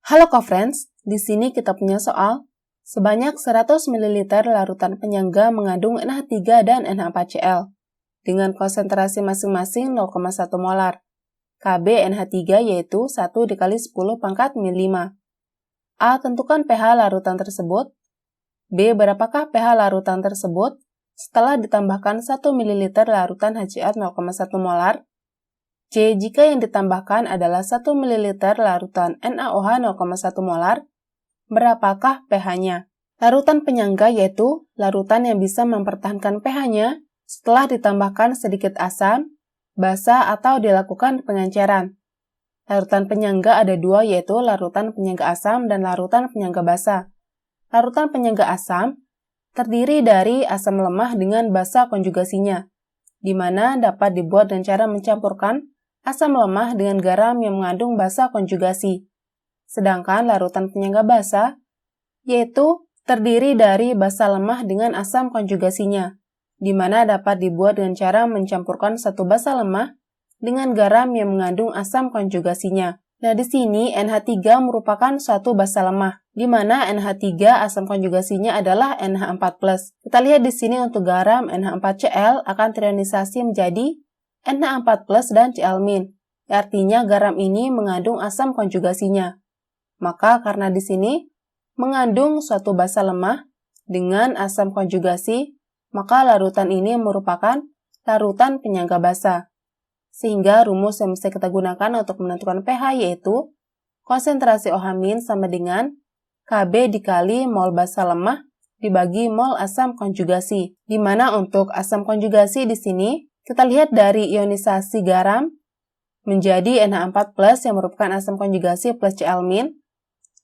Halo co-friends, di sini kita punya soal. Sebanyak 100 ml larutan penyangga mengandung NH3 dan NH4Cl dengan konsentrasi masing-masing 0,1 molar. Kb NH3 yaitu 1 dikali 10 pangkat min 5. A. Tentukan pH larutan tersebut. B. Berapakah pH larutan tersebut setelah ditambahkan 1 ml larutan HCl 0,1 molar? C. Jika yang ditambahkan adalah 1 ml larutan NaOH 0,1 molar, berapakah pH-nya? Larutan penyangga yaitu larutan yang bisa mempertahankan pH-nya setelah ditambahkan sedikit asam, basa, atau dilakukan pengenceran. Larutan penyangga ada dua, yaitu larutan penyangga asam dan larutan penyangga basa. Larutan penyangga asam terdiri dari asam lemah dengan basa konjugasinya, di mana dapat dibuat dengan cara mencampurkan asam lemah dengan garam yang mengandung basa konjugasi. Sedangkan larutan penyangga basa yaitu terdiri dari basa lemah dengan asam konjugasinya, di mana dapat dibuat dengan cara mencampurkan satu basa lemah dengan garam yang mengandung asam konjugasinya. Nah, di sini NH3 merupakan suatu basa lemah, di mana NH3 asam konjugasinya adalah NH4+. Kita lihat di sini untuk garam NH4Cl akan terionisasi menjadi NH4+ dan Cl-. Artinya garam ini mengandung asam konjugasinya. Maka karena di sini mengandung suatu basa lemah dengan asam konjugasi, maka larutan ini merupakan larutan penyangga basa. Sehingga rumus yang bisa kita gunakan untuk menentukan pH yaitu konsentrasi OH- sama dengan Kb dikali mol basa lemah dibagi mol asam konjugasi. Di mana untuk asam konjugasi di sini kita lihat dari ionisasi garam menjadi NH4+ yang merupakan asam konjugasi plus Cl-,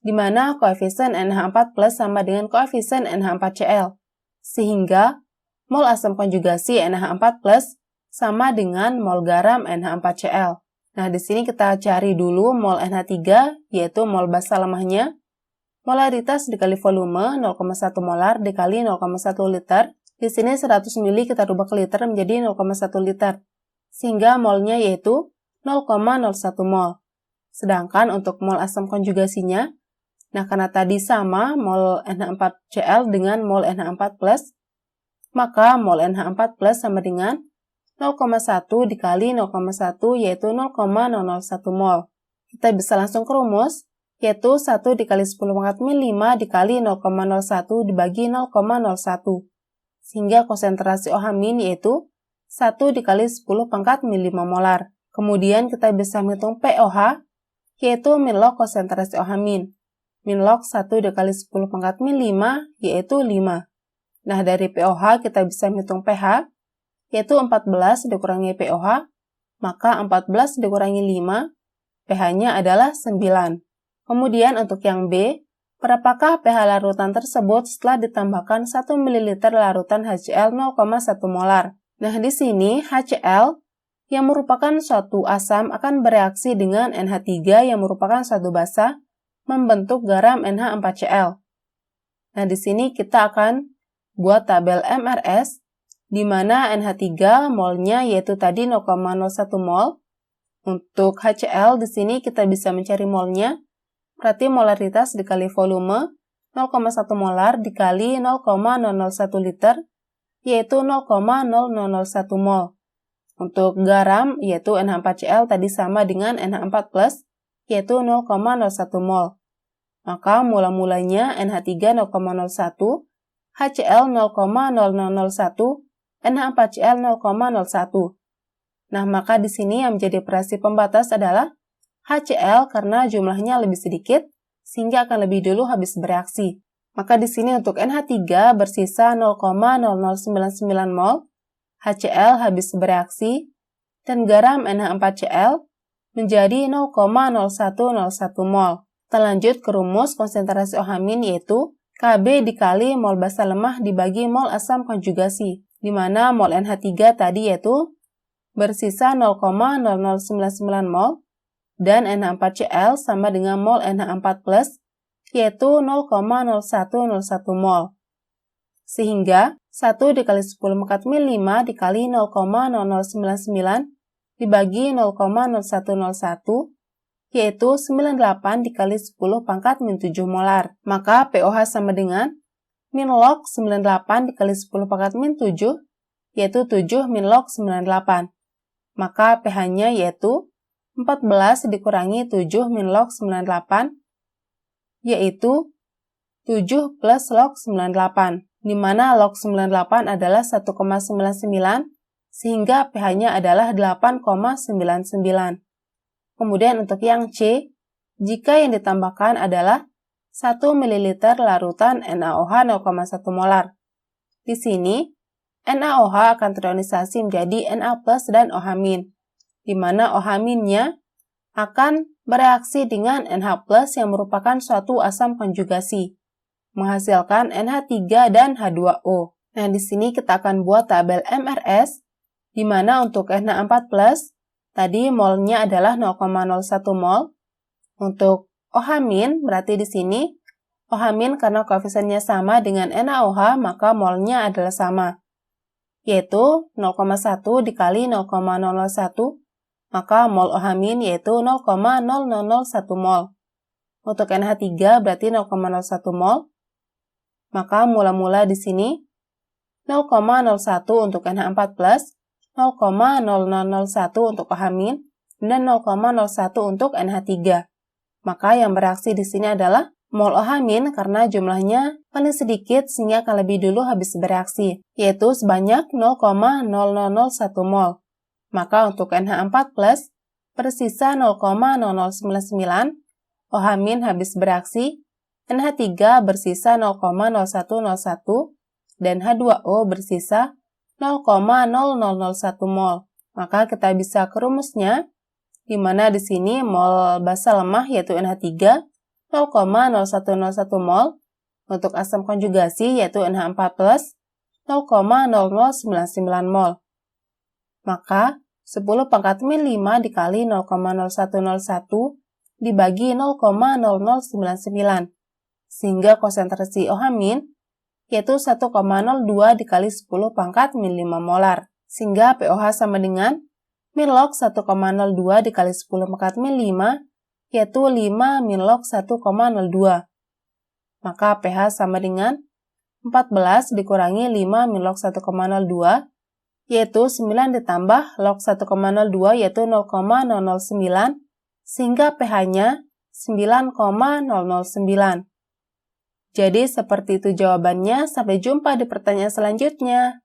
di mana koefisien NH4+ sama dengan koefisien NH4Cl. Sehingga mol asam konjugasi NH4+ sama dengan mol garam NH4Cl. Nah, di sini kita cari dulu mol NH3, yaitu mol basa lemahnya. Molaritas dikali volume 0,1 molar dikali 0,1 liter. Di sini 100 ml kita rubah ke liter menjadi 0,1 liter. Sehingga molnya yaitu 0,01 mol. Sedangkan untuk mol asam konjugasinya, nah karena tadi sama mol NH4Cl dengan mol NH4+, maka mol NH4+ sama dengan 0,1 dikali 0,1 yaitu 0,001 mol. Kita bisa langsung ke rumus, yaitu 1 dikali 10 pangkat min 5 dikali 0,01 dibagi 0,01. Sehingga konsentrasi OH- yaitu 1 dikali 10 pangkat min 5 molar. Kemudian kita bisa menghitung POH, yaitu min log konsentrasi OH-. Min log 1 dikali 10 pangkat min 5, yaitu 5. Nah, dari POH kita bisa menghitung pH, yaitu 14 dikurangi POH, maka 14 dikurangi 5, pH-nya adalah 9. Kemudian untuk yang B, berapakah pH larutan tersebut setelah ditambahkan 1 ml larutan HCl 0,1 molar? Nah, di sini HCl yang merupakan suatu asam akan bereaksi dengan NH3 yang merupakan suatu basa membentuk garam NH4Cl. Nah, di sini kita akan buat tabel MRS di mana NH3 molnya yaitu tadi 0,01 mol. Untuk HCl di sini kita bisa mencari molnya. Berarti molaritas dikali volume 0,1 molar dikali 0,001 liter, yaitu 0,0001 mol. Untuk garam, yaitu NH4Cl tadi sama dengan NH4+, yaitu 0,01 mol. Maka mula-mulanya NH3 0,01, HCl 0,0001, NH4Cl 0,01. Nah, maka di sini yang menjadi operasi pembatas adalah HCl karena jumlahnya lebih sedikit, sehingga akan lebih dulu habis bereaksi. Maka di sini untuk NH3 bersisa 0,0099 mol, HCl habis bereaksi, dan garam NH4Cl menjadi 0,0101 mol. Kita lanjut ke rumus konsentrasi OH- yaitu Kb dikali mol basa lemah dibagi mol asam konjugasi, di mana mol NH3 tadi yaitu bersisa 0,0099 mol, dan NH4Cl sama dengan mol NH4+, yaitu 0,0101 mol. Sehingga 1 dikali 10 pangkat min 5 dikali 0,0099 dibagi 0,0101, yaitu 98 dikali 10 pangkat min 7 molar. Maka pOH sama dengan min log 98 dikali 10 pangkat min 7, yaitu 7 min log 98. Maka pH-nya yaitu 14 dikurangi 7 min log 98, yaitu 7 plus log 98, di mana log 98 adalah 1,99, sehingga pH-nya adalah 8,99. Kemudian untuk yang C, jika yang ditambahkan adalah 1 ml larutan NaOH 0,1 molar. Di sini, NaOH akan terionisasi menjadi Na+ dan OH-, di mana OH-nya akan bereaksi dengan NH+ yang merupakan suatu asam konjugasi, menghasilkan NH3 dan H2O. Nah, di sini kita akan buat tabel MRS, di mana untuk NH4+, tadi molnya adalah 0,01 mol. Untuk OH- berarti di sini OH- karena koefisiennya sama dengan NaOH, maka molnya adalah sama, yaitu 0,1 dikali 0,001, maka mol OH- yaitu 0,0001 mol. Untuk NH3 berarti 0,01 mol, maka mula-mula di sini 0,01 untuk NH4+, 0,0001 untuk OH- dan 0,01 untuk NH3. Maka yang bereaksi di sini adalah mol OH- karena jumlahnya paling sedikit sehingga akan lebih dulu habis bereaksi, yaitu sebanyak 0,0001 mol. Maka untuk NH4+, bersisa 0,0099, OH- habis bereaksi, NH3 bersisa 0,0101, dan H2O bersisa 0,0001 mol. Maka kita bisa kerumusnya, di mana di sini mol basa lemah yaitu NH3 0,0101 mol, untuk asam konjugasi yaitu NH4+, 0,0099 mol. Maka 10 pangkat min 5 dikali 0,0101 dibagi 0,0099, sehingga konsentrasi OH- yaitu 1,02 dikali 10 pangkat min 5 molar, sehingga pOH sama dengan min log 1,02 dikali 10 pangkat min 5, yaitu 5 min log 1,02. Maka pH sama dengan 14 dikurangi 5 min log 1,02, yaitu 9 ditambah log 1,02 yaitu 0,009, sehingga pH-nya 9,009. Jadi seperti itu jawabannya, sampai jumpa di pertanyaan selanjutnya.